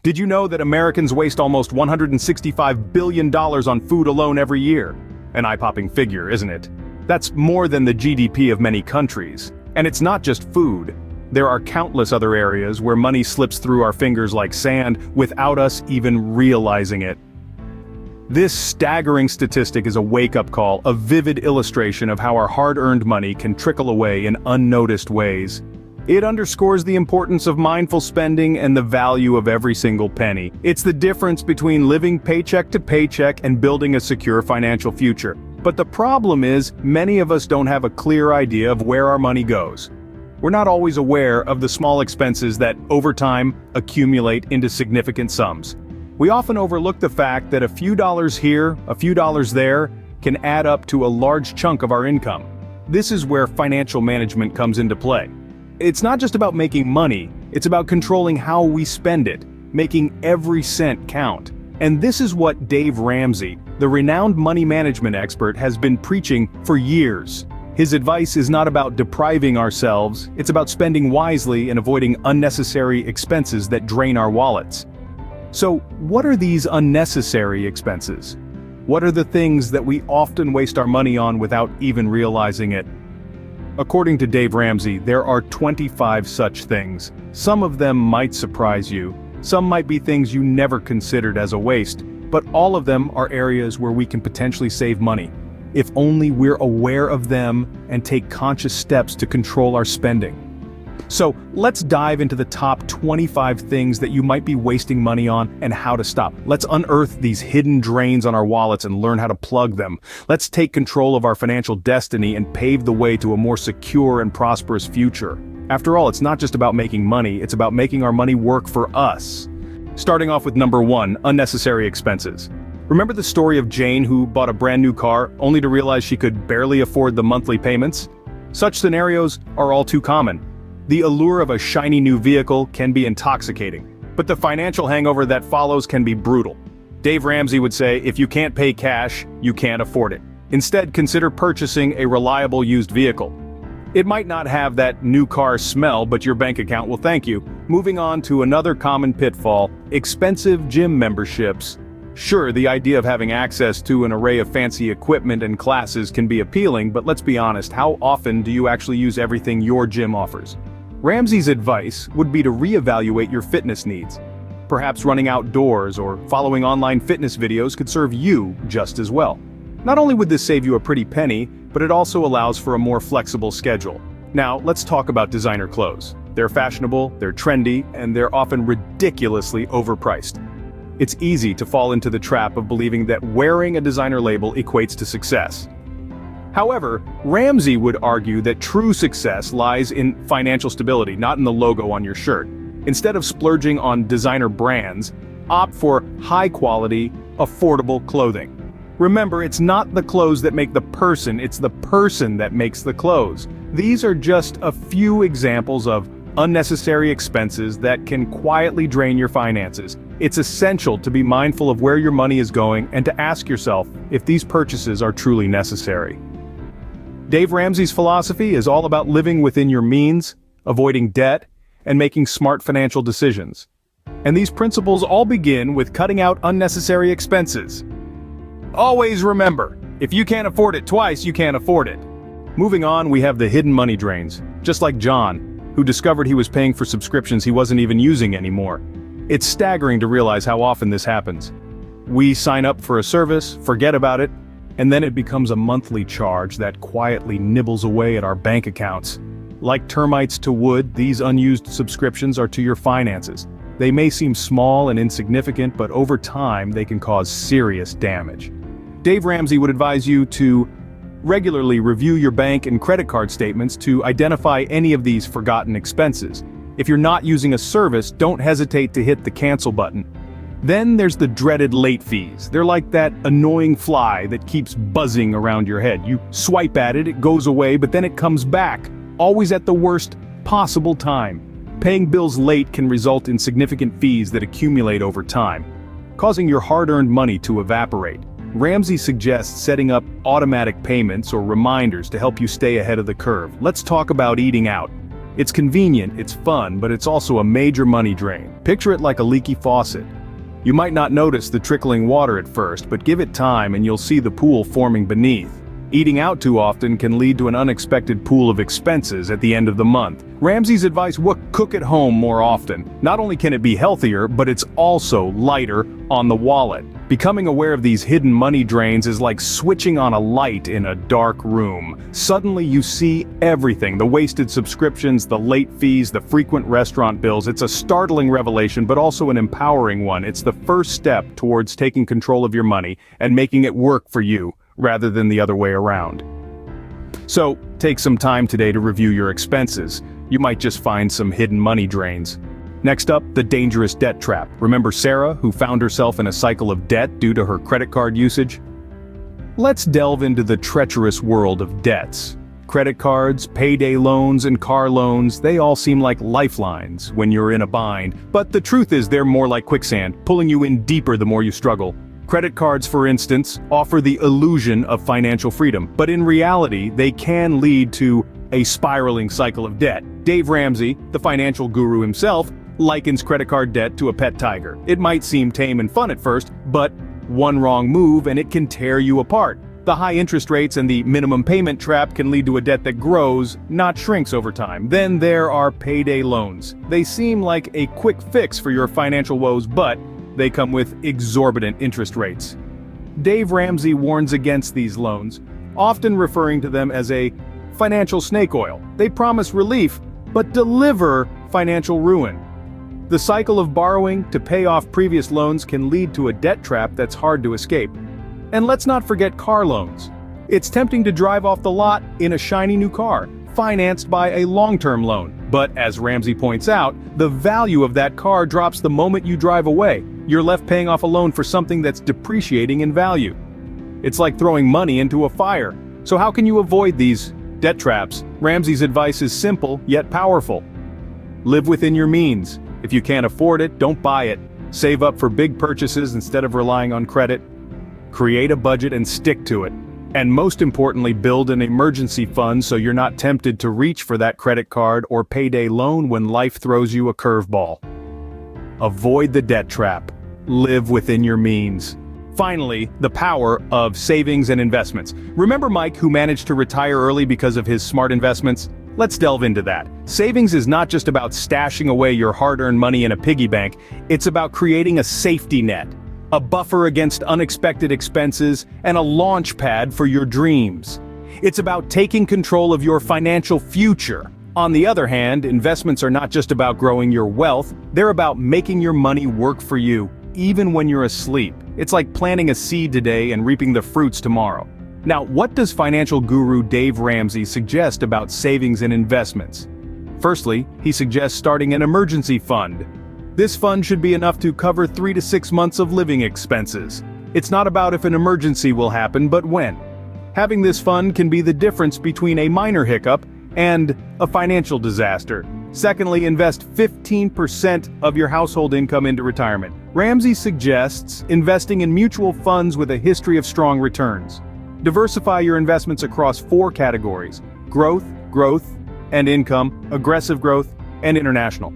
Did you know that Americans waste almost $165 billion on food alone every year? An eye-popping figure, isn't it? That's more than the GDP of many countries. And it's not just food. There are countless other areas where money slips through our fingers like sand without us even realizing it. This staggering statistic is a wake-up call, a vivid illustration of how our hard-earned money can trickle away in unnoticed ways. It underscores the importance of mindful spending and the value of every single penny. It's the difference between living paycheck to paycheck and building a secure financial future. But the problem is, many of us don't have a clear idea of where our money goes. We're not always aware of the small expenses that, over time, accumulate into significant sums. We often overlook the fact that a few dollars here, a few dollars there, can add up to a large chunk of our income. This is where financial management comes into play. It's not just about making money, it's about controlling how we spend it, making every cent count. And this is what Dave Ramsey, the renowned money management expert, has been preaching for years. His advice is not about depriving ourselves, it's about spending wisely and avoiding unnecessary expenses that drain our wallets. So, what are these unnecessary expenses? What are the things that we often waste our money on without even realizing it? According to Dave Ramsey, there are 25 such things. Some of them might surprise you. Some might be things you never considered as a waste, but all of them are areas where we can potentially save money, if only we're aware of them and take conscious steps to control our spending. So, let's dive into the top 25 things that you might be wasting money on and how to stop. Let's unearth these hidden drains on our wallets and learn how to plug them. Let's take control of our financial destiny and pave the way to a more secure and prosperous future. After all, it's not just about making money, it's about making our money work for us. Starting off with number 1, unnecessary expenses. Remember the story of Jane who bought a brand new car only to realize she could barely afford the monthly payments? Such scenarios are all too common. The allure of a shiny new vehicle can be intoxicating, but the financial hangover that follows can be brutal. Dave Ramsey would say, if you can't pay cash, you can't afford it. Instead, consider purchasing a reliable used vehicle. It might not have that new car smell, but your bank account will thank you. Moving on to another common pitfall, expensive gym memberships. Sure, the idea of having access to an array of fancy equipment and classes can be appealing, but let's be honest, how often do you actually use everything your gym offers? Ramsey's advice would be to reevaluate your fitness needs. Perhaps running outdoors or following online fitness videos could serve you just as well. Not only would this save you a pretty penny, but it also allows for a more flexible schedule. Now, let's talk about designer clothes. They're fashionable, they're trendy, and they're often ridiculously overpriced. It's easy to fall into the trap of believing that wearing a designer label equates to success. However, Ramsey would argue that true success lies in financial stability, not in the logo on your shirt. Instead of splurging on designer brands, opt for high-quality, affordable clothing. Remember, it's not the clothes that make the person, it's the person that makes the clothes. These are just a few examples of unnecessary expenses that can quietly drain your finances. It's essential to be mindful of where your money is going and to ask yourself if these purchases are truly necessary. Dave Ramsey's philosophy is all about living within your means, avoiding debt, and making smart financial decisions. And these principles all begin with cutting out unnecessary expenses. Always remember, if you can't afford it twice, you can't afford it. Moving on, we have the hidden money drains, just like John, who discovered he was paying for subscriptions he wasn't even using anymore. It's staggering to realize how often this happens. We sign up for a service, forget about it, and then it becomes a monthly charge that quietly nibbles away at our bank accounts. Like termites to wood, these unused subscriptions are to your finances. They may seem small and insignificant, but over time they can cause serious damage. Dave Ramsey would advise you to regularly review your bank and credit card statements to identify any of these forgotten expenses. If you're not using a service, don't hesitate to hit the cancel button. Then there's the dreaded late fees. They're like that annoying fly that keeps buzzing around your head. You swipe at it, it goes away, but then it comes back, always at the worst possible time. Paying bills late can result in significant fees that accumulate over time, causing your hard-earned money to evaporate. Ramsey suggests setting up automatic payments or reminders to help you stay ahead of the curve. Let's talk about eating out. It's convenient, it's fun, but it's also a major money drain. Picture it like a leaky faucet. You might not notice the trickling water at first, but give it time and you'll see the pool forming beneath. Eating out too often can lead to an unexpected pool of expenses at the end of the month. Ramsey's advice: cook at home more often. Not only can it be healthier, but it's also lighter on the wallet. Becoming aware of these hidden money drains is like switching on a light in a dark room. Suddenly you see everything: the wasted subscriptions, the late fees, the frequent restaurant bills. It's a startling revelation, but also an empowering one. It's the first step towards taking control of your money and making it work for you, rather than the other way around. So, take some time today to review your expenses. You might just find some hidden money drains. Next up, the dangerous debt trap. Remember Sarah, who found herself in a cycle of debt due to her credit card usage? Let's delve into the treacherous world of debts. Credit cards, payday loans, and car loans, they all seem like lifelines when you're in a bind. But the truth is they're more like quicksand, pulling you in deeper the more you struggle. Credit cards, for instance, offer the illusion of financial freedom, but in reality, they can lead to a spiraling cycle of debt. Dave Ramsey, the financial guru himself, likens credit card debt to a pet tiger. It might seem tame and fun at first, but one wrong move and it can tear you apart. The high interest rates and the minimum payment trap can lead to a debt that grows, not shrinks over time. Then there are payday loans. They seem like a quick fix for your financial woes, but they come with exorbitant interest rates. Dave Ramsey warns against these loans, often referring to them as a financial snake oil. They promise relief, but deliver financial ruin. The cycle of borrowing to pay off previous loans can lead to a debt trap that's hard to escape. And let's not forget car loans. It's tempting to drive off the lot in a shiny new car, financed by a long-term loan. But as Ramsey points out, the value of that car drops the moment you drive away. You're left paying off a loan for something that's depreciating in value. It's like throwing money into a fire. So how can you avoid these debt traps? Ramsey's advice is simple yet powerful. Live within your means. If you can't afford it, don't buy it. Save up for big purchases instead of relying on credit. Create a budget and stick to it. And most importantly, build an emergency fund so you're not tempted to reach for that credit card or payday loan when life throws you a curveball. Avoid the debt trap. Live within your means. Finally, the power of savings and investments. Remember Mike, who managed to retire early because of his smart investments? Let's delve into that. Savings is not just about stashing away your hard-earned money in a piggy bank. It's about creating a safety net, a buffer against unexpected expenses, and a launch pad for your dreams. It's about taking control of your financial future. On the other hand, investments are not just about growing your wealth, they're about making your money work for you, even when you're asleep. It's like planting a seed today and reaping the fruits tomorrow. Now, what does financial guru Dave Ramsey suggest about savings and investments? Firstly, he suggests starting an emergency fund. This fund should be enough to cover 3 to 6 months of living expenses. It's not about if an emergency will happen, but when. Having this fund can be the difference between a minor hiccup and a financial disaster. Secondly, invest 15% of your household income into retirement. Ramsey suggests investing in mutual funds with a history of strong returns. Diversify your investments across 4 categories: growth, and income, aggressive growth, and international.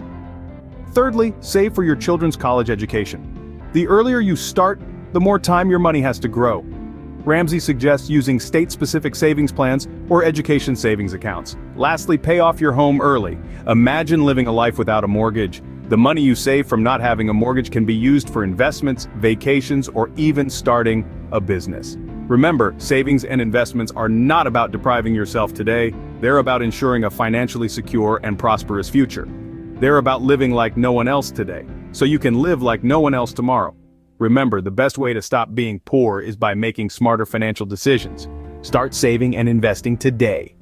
Thirdly, save for your children's college education. The earlier you start, the more time your money has to grow. Ramsey suggests using state-specific savings plans or education savings accounts. Lastly, pay off your home early. Imagine living a life without a mortgage. The money you save from not having a mortgage can be used for investments, vacations, or even starting a business. Remember, savings and investments are not about depriving yourself today. They're about ensuring a financially secure and prosperous future. They're about living like no one else today, so you can live like no one else tomorrow. Remember, the best way to stop being poor is by making smarter financial decisions. Start saving and investing today.